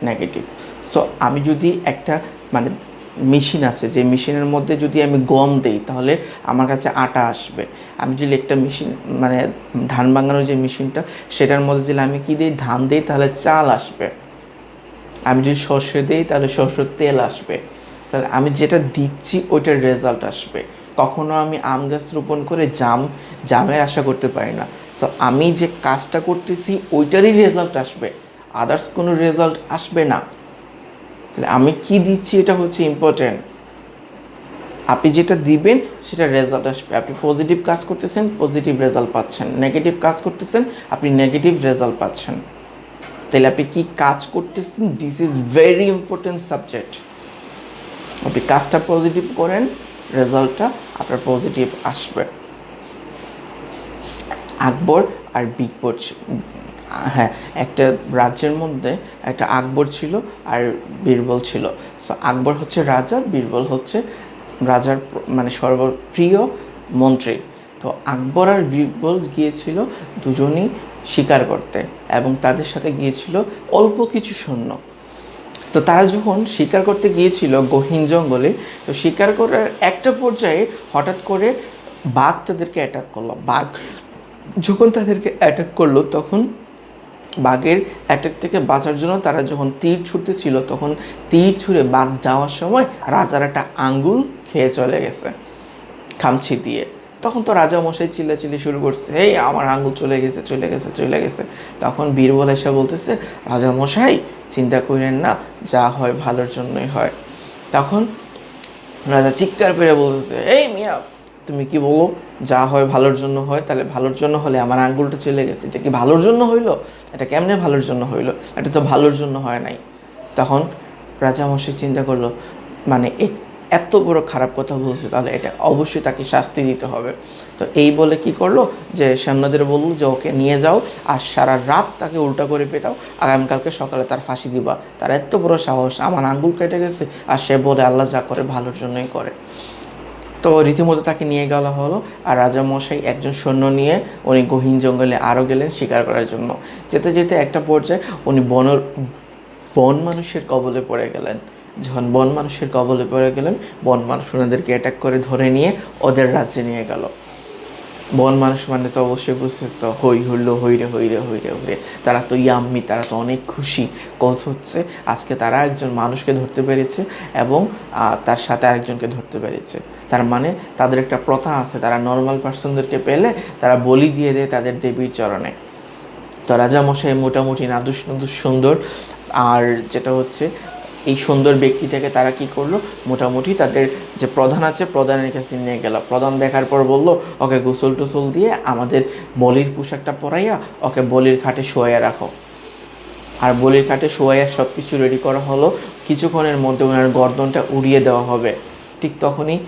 নেগেটিভ। সো আমি যদি একটা মানে মেশিন আছে, যে মেশিনের মধ্যে যদি আমি গম দেই তাহলে আমার কাছে আটা আসবে। আমি যদি একটা মেশিন মানে ধান ভাঙানোর যে মেশিনটা, সেটার মধ্যে যদি আমি কী দিই, ধান দিই, তাহলে চাল আসবে। আমি যদি সর্ষে দিই তাহলে সর্ষের তেল আসবে। তাহলে আমি যেটা দিচ্ছি ওইটার রেজাল্ট আসবে। কখনো আমি আম গাছ রোপণ করে জামের আশা করতে পারি না। সো আমি যে কাজটা করতেছি ওইটারই রেজাল্ট আসবে, আদার্স কোনো রেজাল্ট আসবে না। তাহলে আমি কি দিচ্ছি এটা হচ্ছে ইম্পর্টেন্ট। আপনি যেটা দিবেন সেটা রেজাল্ট আসবে। আপনি পজিটিভ কাজ করতেছেন, পজিটিভ রেজাল্ট পাচ্ছেন, নেগেটিভ কাজ করতেছেন, আপনি নেগেটিভ রেজাল্ট পাচ্ছেন। তাহলে আপনি কি কাজ করতেছেন, this is very important subject. আপনি কাজটা পজিটিভ করেন, রেজাল্টটা আপনার পজিটিভ আসবে। আকবর আর বীরবল, হ্যাঁ, একটা রাজ্যের মধ্যে একটা আকবর ছিল আর বীরবল ছিল। সো আকবর হচ্ছে রাজা, বীরবল হচ্ছে রাজার মানে সর্বপ্রিয় মন্ত্রী। তো আকবর আর বীরবল গিয়েছিল দুজনই শিকার করতে, এবং তাদের সাথে গিয়েছিল অল্প কিছু সৈন্য। তো তারা যখন শিকার করতে গিয়েছিল গহীন জঙ্গলে, তো শিকার করার একটা পর্যায়ে হঠাৎ করে বাঘ তাদেরকে অ্যাটাক করলো। বাঘ যখন তাদেরকে অ্যাটাক করলো, তখন বাঘের অ্যাটাক থেকে বাঁচার জন্য তারা যখন তীর ছুটতেছিল, তখন তীর ছুঁড়ে বাঘ যাওয়ার সময় রাজার একটা আঙ্গুল খেয়ে চলে গেছে খামচি দিয়ে। তখন তো রাজা মশাই চিল্লাচিল্লি শুরু করছে, এই আমার আঙ্গুল চলে গেছে চলে গেছে চলে গেছে। তখন বীরবল এসে বলতেছে, রাজা মশাই চিন্তা করেন না, যা হয় ভালোর জন্যই হয়। তখন রাজা চিৎকার করে বলতেছে, এই মিয়া তুমি কি বলো, যা হয় ভালোর জন্য হয়? তাহলে ভালোর জন্য হলে আমার আঙ্গুলটা চলে গেছে, এটা কি ভালোর জন্য হইলো? এটা কেমনে ভালোর জন্য হইলো? এটা তো ভালোর জন্য হয় নাই। তখন রাজামশাই চিন্তা করলো, মানে এত বড় খারাপ কথা বলছে, তাহলে এটা অবশ্যই তাকে শাস্তি দিতে হবে। তো এই বলে কি করলো যে সৈন্যদের বললো যে ওকে নিয়ে যাও আর সারা রাত তাকে উল্টা করে পেটাও, আগামীকালকে সকালে তার ফাঁসি দিবা। তার এত বড় সাহস, আমার আঙ্গুল কেটে গেছে আর সে বলে আল্লাহ যা করে ভালোর জন্যই করে। তো রীতিমতো তাকে নিয়ে গেলা হলো, আর রাজামশাই একজন সৈন্য নিয়ে উনি গহীন জঙ্গলে আরও গেলেন শিকার করার জন্য। যেতে যেতে একটা পর্যায়ে উনি বন মানুষের কবলে পড়ে গেলেন। যখন বন মানুষের কবলে পড়ে গেলেন, বন মানুষ ওনাদেরকে অ্যাটাক করে ধরে নিয়ে ওদের রাজ্যে নিয়ে গেল। বন মানুষ মানে তো অবশ্যই বুঝতেছ, হই হুল্লো, হইরে হইরে হইরে হইরে, তারা তো ইয়াম্মি, তারা তো অনেক খুশি। কজ হচ্ছে আজকে তারা একজন মানুষকে ধরতে পেরেছে এবং তার সাথে আরেকজনকে ধরতে পেরেছে। তার মানে তাদের একটা প্রথা আছে, তারা নর্মাল পার্সনদেরকে পেলে তারা বলি দিয়ে দেয় তাদের দেবীর চরণে। তো রাজামশাই মোটামুটি নাদুস নাদুস সুন্দর, আর যেটা হচ্ছে এই সুন্দর ব্যক্তিটাকে তারা কি করলো, মোটামুটি তাদের যে প্রধান আছে প্রধানের কাছে নিয়ে গেল। প্রধান দেখার পর বলল ওকে গোসল টোসল দিয়ে আমাদের বলির পোশাকটা পরাইয়া ওকে বলির খাটে শোয়াইয়া রাখো। আর বলির খাটে শোয়াইয়া সব কিছু রেডি করা হলো। কিছুক্ষণের মধ্যে ওনার গর্দনটা উড়িয়ে দেওয়া হবে। ঠিক তখনই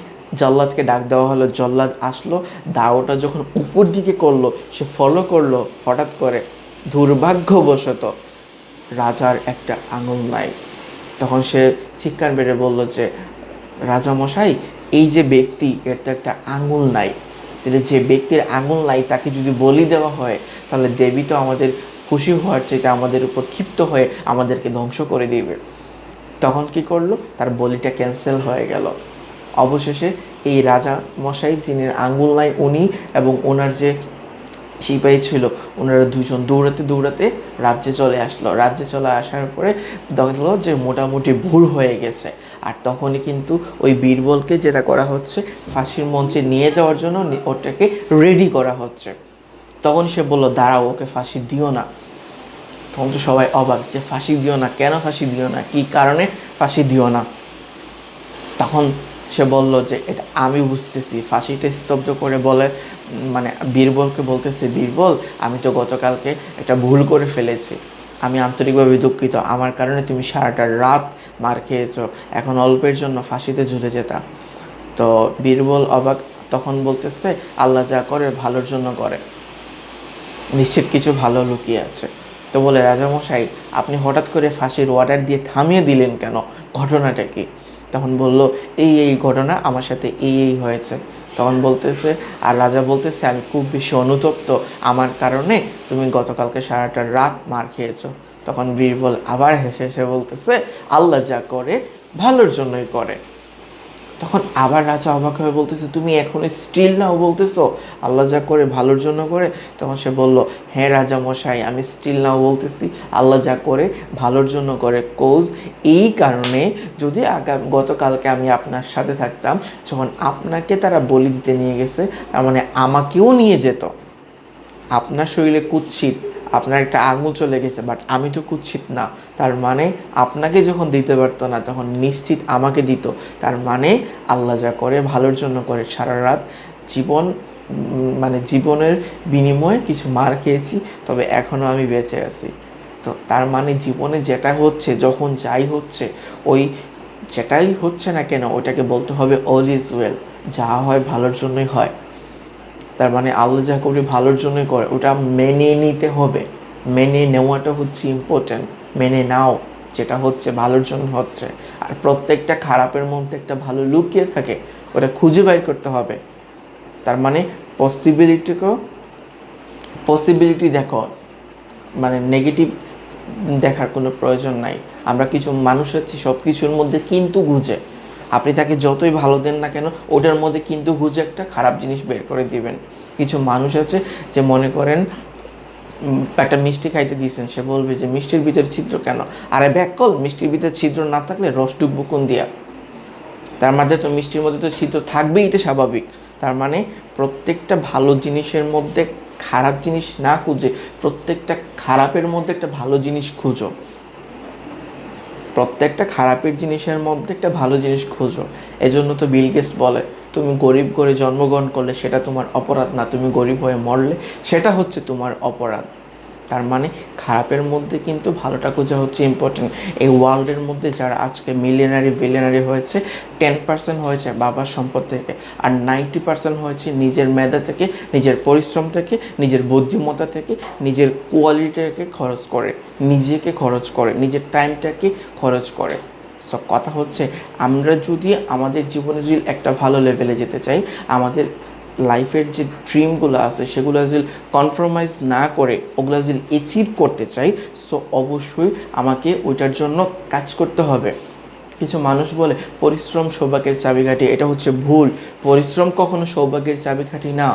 জল্লাদকে ডাক দেওয়া হলো। জল্লাদ আসলো, দাওটা যখন উপর দিকে করলো, সে ফলো করলো, হঠাৎ করে দুর্ভাগ্যবশত রাজার একটা আঙুল নাই। তখন সে চিৎকার বেড়ে বলল যে রাজামশাই, এই যে ব্যক্তি, এর তো একটা আঙুল নাই, তাহলে যে ব্যক্তির আঙুল নাই তাকে যদি বলি দেওয়া হয় তাহলে দেবী তো আমাদের খুশি হওয়ার চাইতে আমাদের উপর ক্ষিপ্ত হয়ে আমাদেরকে ধ্বংস করে দিবে। তখন কি করলো, তার বলিটা ক্যান্সেল হয়ে গেল। অবশেষে এই রাজা মশাই, যিনি আঙুল নাই, উনি এবং ওনার যে সিপাহী ছিল, ওনারা দুজন দৌড়াতে দৌড়াতে রাজ্যে চলে আসলো। রাজ্যে চলে আসার পরে দেখলো যে মোটামুটি ভুল হয়ে গেছে। আর তখনই কিন্তু ওই বীরবলকে যেটা করা হচ্ছে, ফাঁসির মঞ্চে নিয়ে যাওয়ার জন্য ওটাকে রেডি করা হচ্ছে। তখন সে বললো দাঁড়াও, ওকে ফাঁসি দিও না। তখন তো সবাই অবাক যে ফাঁসি দিও না কেন, ফাঁসি দিও না, কী কারণে ফাঁসি দিও না। তখন সে বলল যে এটা আমি বুঝতেছি। ফাঁসিটা স্তব্ধ করে বলে, মানে বীরবলকে বলতেছে, বীরবল আমি তো গতকালকে একটা ভুল করে ফেলেছি, আমি আন্তরিকভাবে দুঃখিত, আমার কারণে তুমি সারাটা রাত মার খেয়েছো, এখন অল্পের জন্য ফাঁসিতে ঝুলে যেতাম। তো বীরবল অবাক, তখন বলতেছে আল্লাহ যা করে ভালোর জন্য করে, নিশ্চিত কিছু ভালো লুকিয়ে আছে। তো বলে রাজামশাই আপনি হঠাৎ করে ফাঁসির অর্ডার দিয়ে থামিয়ে দিলেন কেন, ঘটনাটা কি? তখন বলল এই এই ঘটনা আমার সাথে এই হয়েছে। তখন বলতেছে, আর রাজা বলতেছে আমি খুব বেশি অনুতপ্ত, আমার কারণে তুমি গতকালকে সারাটা রাত মার খেয়েছো। তখন বীরবল আবার হেসে হেসে বলতেছে আল্লাহ যা করে ভালোর জন্যই করে। তখন আবার রাজা অবাক হয়ে বলতেছে তুমি এখনো স্টিল নাও বলতেছো আল্লাহ যা করে ভালোর জন্য করে? তখন সে বলল হ্যাঁ রাজা মশাই, আমি স্টিল নাও বলতেছি আল্লাহ যা করে ভালোর জন্য করে। কোজ এই কারণে, যদি গতকালকে আমি আপনার সাথে থাকতাম, যখন আপনাকে তারা বলি দিতে নিয়ে গেছে, তার মানে আমাকেও নিয়ে যেত। আপনার শরীরে কুৎসিত, আপনার একটা আঙুল চলে গেছে, বাট আমি তো কুৎসিত না, তার মানে আপনাকে যখন দিতে পারতো না তখন নিশ্চিত আমাকে দিত। তার মানে আল্লাহ যা করে ভালোর জন্য করে। সারা রাত জীবন, মানে জীবনের বিনিময়ে কিছু মার খেয়েছি, তবে এখনও আমি বেঁচে আছি। তো তার মানে জীবনে যেটা হচ্ছে, যখন যাই হচ্ছে, ওই যেটাই হচ্ছে না কেন ওইটাকে বলতে হবে অল ইজ ওয়েল, যা হয় ভালোর জন্যই হয়। তার মানে আল্লাহ যা করে ভালোর জন্যই করে, ওটা মেনে নিতে হবে। মেনে নেওয়াটা হচ্ছে ইম্পর্ট্যান্ট। মেনে নাও যেটা হচ্ছে ভালোর জন্য হচ্ছে। আর প্রত্যেকটা খারাপের মধ্যে একটা ভালো লুকিয়ে থাকে, ওটা খুঁজে বের করতে হবে। তার মানে পসিবিলিটি দেখো, মানে নেগেটিভ দেখার কোনো প্রয়োজন নাই। আমরা কিছু মানুষ আছি সব কিছুর মধ্যে কিন্তু গুঁজে, আপনি তাকে যতই ভালো দেন না কেন ওটার মধ্যে কিন্তু গুঁজে একটা খারাপ জিনিস বের করে দিবেন। কিছু মানুষ আছে যে মনে করেন একটা মিষ্টি খাইতে দিয়েছেন, সে বলবে যে মিষ্টির ভিতরে ছিদ্র কেন? আরে ব্যাককল, মিষ্টির ভিতরে ছিদ্র না থাকলে রস ডুববো কোন দিয়া? তার মধ্যে তো মিষ্টির মধ্যে তো ছিদ্র থাকবেই, এটা স্বাভাবিক। তার মানে প্রত্যেকটা ভালো জিনিসের মধ্যে খারাপ জিনিস না খুঁজে প্রত্যেকটা খারাপের মধ্যে একটা ভালো জিনিস খুঁজো। প্রত্যেকটা খারাপের জিনিসের মধ্যে একটা ভালো জিনিস খোঁজো। এজন্য তো বিল গেটস বলে তুমি গরিব করে জন্মগ্রহণ করলে সেটা তোমার অপরাধ না, তুমি গরিব হয়ে মরলে সেটা হচ্ছে তোমার অপরাধ। তার মানে খারাপের মধ্যে কিন্তু ভালোটা খোঁজা হচ্ছে ইম্পর্টেন্ট। এই ওয়ার্ল্ডের মধ্যে যারা আজকে মিলিয়নারি বিলিয়নারি হয়েছে 10% হয়েছে বাবার সম্পদ থেকে, আর 90% হয়েছে নিজের মেধা থেকে, নিজের পরিশ্রম থেকে, নিজের বুদ্ধিমত্তা থেকে, নিজের কোয়ালিটিকে খরচ করে, নিজেকে খরচ করে, নিজের টাইমটাকে খরচ করে। সো কথা হচ্ছে আমরা যদি আমাদের জীবনে যদি একটা ভালো লেভেলে যেতে চাই, আমাদের লাইফের যে ড্রিমগুলো আছে সেগুলো যদি কনফার্মাইজ না করে ওগুলো যদি অ্যাচিভ করতে চাই, সো অবশ্যই আমাকে ওইটার জন্য কাজ করতে হবে। কিছু মানুষ বলে পরিশ্রম সৌভাগ্যের চাবিকাঠি, এটা হচ্ছে ভুল। পরিশ্রম কখনো সৌভাগ্যের চাবিকাঠি না।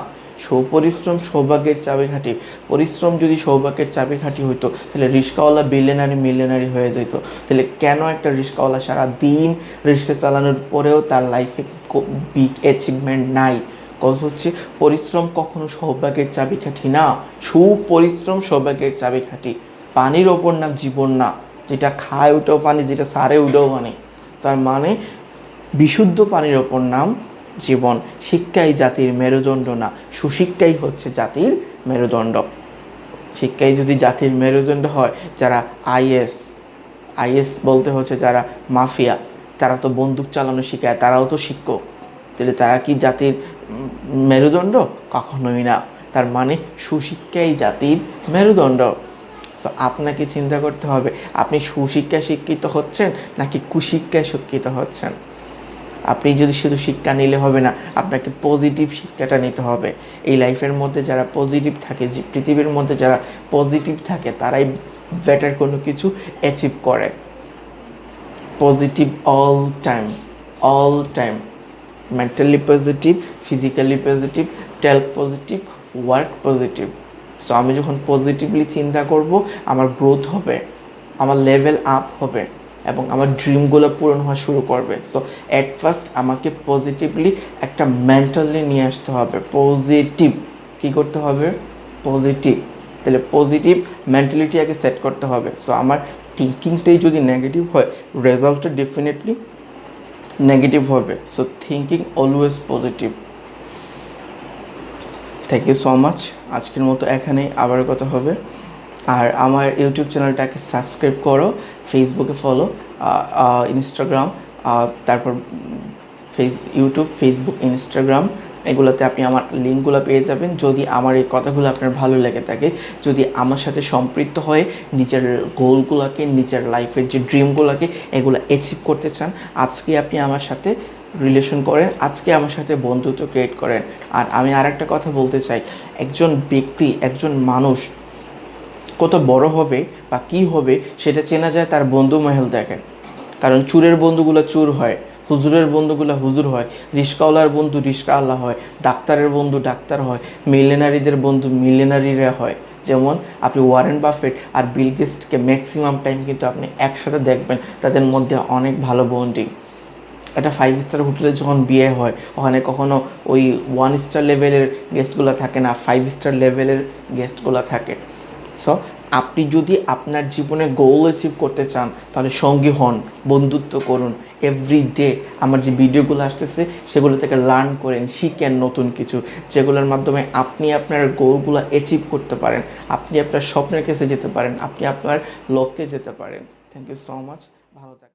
পরিশ্রম সৌভাগ্যের চাবিকাঠি। পরিশ্রম যদি সৌভাগ্যের চাবিকাঠি হইতো তাহলে রিক্সাওয়ালা বিলিয়নারি মিলিয়নারি হয়ে যেত। তাহলে কেন একটা রিক্সাওয়ালা সারা দিন রিক্সা চালানোর পরেও তার লাইফে বিগ অ্যাচিভমেন্ট নাই? কজ হচ্ছে পরিশ্রম কখনো সৌভাগ্যের চাবিকাঠি না। সুপরিশ্রম সৌভাগ্যের চাবিকাঠি। পানির ওপর নাম জীবন না, যেটা খায় ওটাও পানি, যেটা সারে ওটাও পানি। তার মানে বিশুদ্ধ পানির ওপর নাম জীবন। শিক্ষাই জাতির মেরুদণ্ড না, সুশিক্ষাই হচ্ছে জাতির মেরুদণ্ড। শিক্ষাই যদি জাতির মেরুদণ্ড হয়, যারা আইএস বলতে হচ্ছে যারা মাফিয়া, তারা তো বন্দুক চালানো শিখায়, তারাও তো শিক্ষক। তাহলে তারা কি জাতির মেরুদণ্ড? কখনোই না। তার মানে সুশিক্ষাই জাতির মেরুদণ্ড। সো আপনাকে চিন্তা করতে হবে আপনি সুশিক্ষায় শিক্ষিত হচ্ছেন নাকি কুশিক্ষায় শিক্ষিত হচ্ছেন। আপনি যদি শুধু শিক্ষা নিলে হবে না, আপনাকে পজিটিভ শিক্ষাটা নিতে হবে। এই লাইফের মধ্যে যারা পজিটিভ থাকে, যে পৃথিবীর মধ্যে যারা পজিটিভ থাকে তারাই বেটার কোনো কিছু অ্যাচিভ করে। Positive all time, mentally positive, physically positive, talk positive, work positive. So আমি যখন পজিটিভলি চিন্তা করব, আমার গ্রোথ হবে, আমার লেভেল আপ হবে এবং আমার ড্রিমগুলো পূরণ হওয়া শুরু করবে। সো অ্যাট ফার্স্ট আমাকে পজিটিভলি একটা মেন্টালি নিয়ে আসতে হবে। পজিটিভ কী করতে হবে? পজিটিভ। তাহলে পজিটিভ মেন্টালিটি আগে সেট করতে হবে। সো আমার থিঙ্কিংটাই যদি নেগেটিভ হয়, রেজাল্টটা ডেফিনেটলি নেগেটিভ হবে। So thinking always positive. Thank you so much. আজকের মতো এখানেই, আবার কথা হবে। আর আমার ইউটিউব চ্যানেলটাকে সাবস্ক্রাইব করো, ফেসবুকে ফলো, ইনস্টাগ্রাম, তারপর ইউটিউব, ফেসবুক, ইনস্টাগ্রাম, এগুলোতে আপনি আমার লিঙ্কগুলো পেয়ে যাবেন। যদি আমার এই কথাগুলো আপনার ভালো লেগে থাকে, যদি আমার সাথে সম্পৃক্ত হয়ে নিজের গোলগুলোকে, নিজের লাইফের যে ড্রিমগুলোকে এগুলো অ্যাচিভ করতে চান, আজকে আপনি আমার সাথে রিলেশন করেন, আজকে আমার সাথে বন্ধুত্ব ক্রিয়েট করেন। আর আমি আরেকটা কথা বলতে চাই, একজন ব্যক্তি, একজন মানুষ কত বড় হবে বা কী হবে সেটা চেনা যায় তার বন্ধু মহল দেখে। কারণ চুরের বন্ধুগুলো চুর হয়, হুজুরের বন্ধুগুলো হুজুর হয়, রিস্কাওয়ালার বন্ধু রিস্কাওয়ালা হয়, ডাক্তারের বন্ধু ডাক্তার হয়, মিলিয়নারিদের বন্ধু মিলিয়নারিরা হয়। যেমন আপনি ওয়ারেন বাফেট আর বিল গেটসকে ম্যাক্সিমাম টাইম কিন্তু আপনি একসাথে দেখবেন, তাদের মধ্যে অনেক ভালো বন্ডিং। একটা 5 স্টার হোটেলে যখন বিয়ে হয়, ওখানে কখনো ওই 1 স্টার লেভেলের গেস্টগুলো থাকে না, 5 স্টার লেভেলের গেস্টগুলো থাকে। সো আপনি যদি আপনার জীবনে গোল অ্যাচিভ করতে চান তাহলে সঙ্গী হন, বন্ধুত্ব করুন। এভরিডে আমার যে ভিডিওগুলো আসতেছে সেগুলো থেকে লার্ন করেন, শিখেন নতুন কিছু, যেগুলোর মাধ্যমে আপনি আপনার গোলগুলো অ্যাচিভ করতে পারেন, আপনি আপনার স্বপ্নের কাছে যেতে পারেন, আপনি আপনার লক্ষ্যে যেতে পারেন। Thank you so much. ভালো থাকবেন।